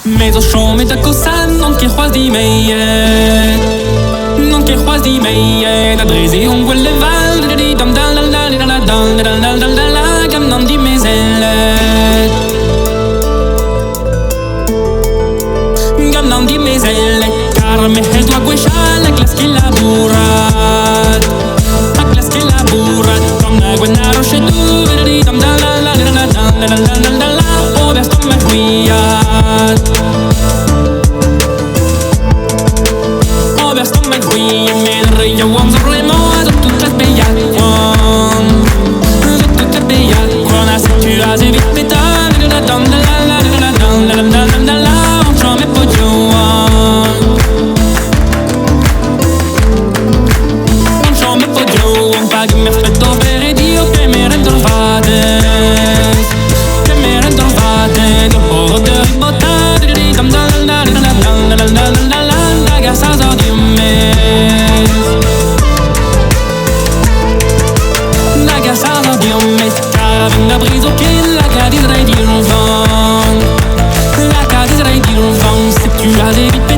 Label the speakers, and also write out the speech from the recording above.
Speaker 1: Mas os homens da coça não quer quase meia. Não quer quase meia. Da drese quelle val di dam dal dal dal dal dal dal dal dal dal gam non di meselle. Gam non di meselle. Car me es la guescia la classe che lavora. La classe che lavora. Comme la guenna roche du di dam dal dal dal dal dal dal dal dal dal. Oh, vers ton merguiat. Vers ton McQueen, mais le one sur les mots, de toutes les béates, de toutes les béates, qu'on a si tu as vite métal, de la dame, de la de la dame, de la dame, de la, on chante mes potos, on chante mes potos, on pague mes fêtes au véridio, che mi rendono che mi rendono dopo de ribottare, di dam dam dam dam dam dam dam dam. Ça sort du mes. La gassa sort du mes. Caravane la brise au pied, la cadiserai du vent. La cadiserai du vent. Si tu as évité.